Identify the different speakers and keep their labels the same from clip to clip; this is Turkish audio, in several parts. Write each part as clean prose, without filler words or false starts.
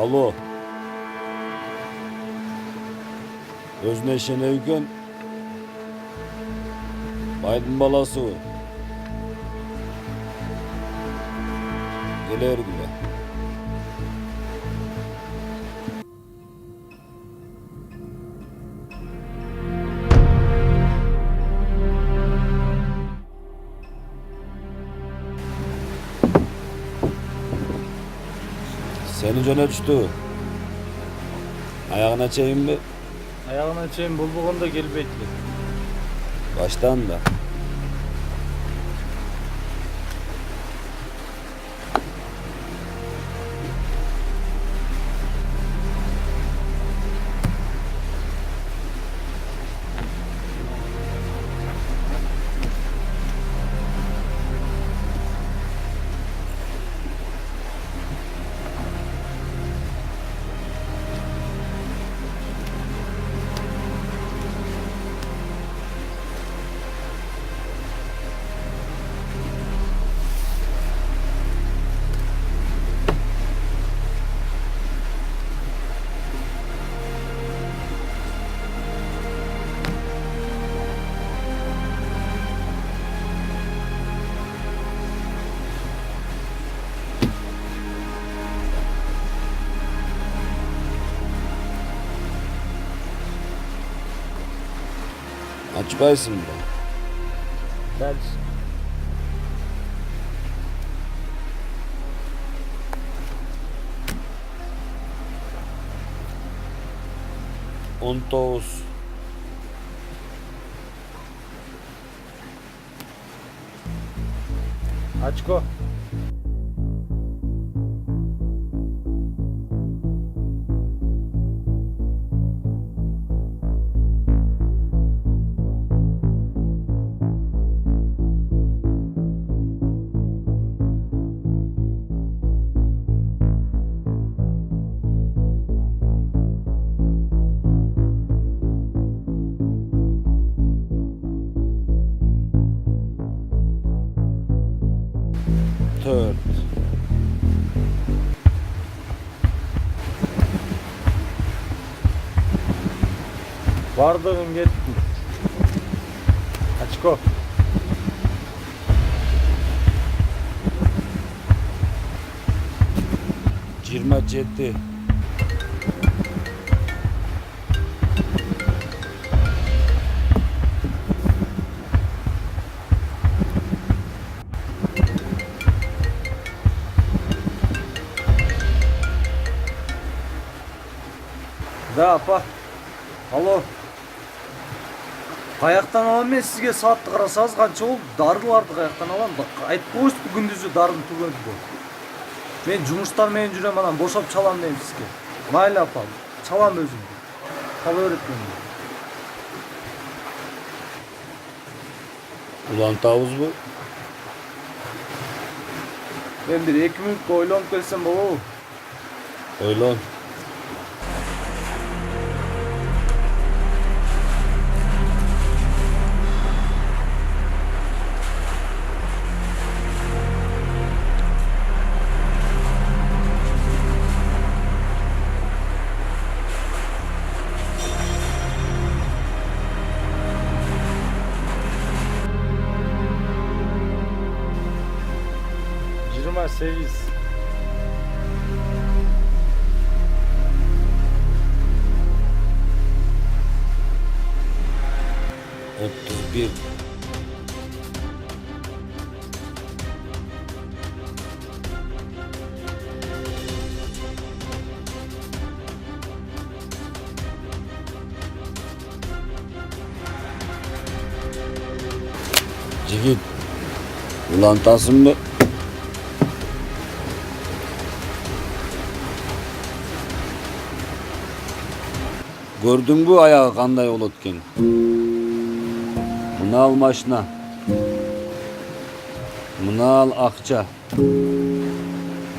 Speaker 1: Alo. Özüne şeneyken Baydın balası o. Gelir güle. Seni cöne düştü. Ayağına çeyim mi?
Speaker 2: Ayağına çeyim bulbuğun da gel bekle.
Speaker 1: Baştan da. Açıkaysın mı?
Speaker 2: Gel.
Speaker 1: Ontos.
Speaker 2: Açko.
Speaker 1: Tört.
Speaker 2: Vardığın gittin. Açko.
Speaker 1: Cirma cetti.
Speaker 2: Da apa. Alo. Kayaktan alam men sizge saatты карасаңыз канча болду? Дарыларды каяктан алам. Айтып коюңуз күндүзү дарын түгөндү. Мен жумуштан менен жүрөм, анан бошоп чалам дейм сизге. Майли апа, чалам өзүм. Кала берет мени.
Speaker 1: Ulan tavuz bu.
Speaker 2: Мен бир 2 мүнөткө ойлонуп келсем болобу?
Speaker 1: Oylan.
Speaker 2: Жыйырма сегиз.
Speaker 1: Otuz bir. Cigit. Ulan tasın mı? Gördün bu ayağı kanday olotken. Bunu al maşına. Bunu al akça.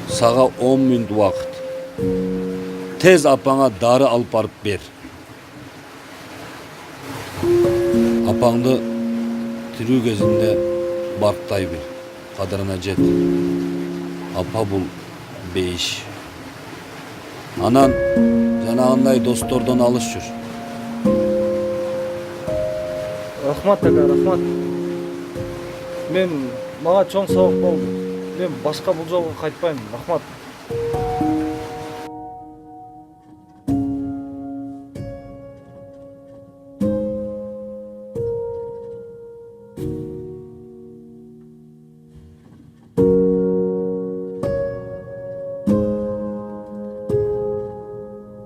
Speaker 1: Sağa 10 minut vakit. Tez apana darı alıp barıp ber. Apandı tırı gezinde barktay bir. Kadarına jet. Apa bul beyiş. Анан жанагындай достордон алыс жүр.
Speaker 2: Рахмат ага, рахмат. Мага чоң сабак болду. Мен башка бул жолго кайтпайм. Рахмат.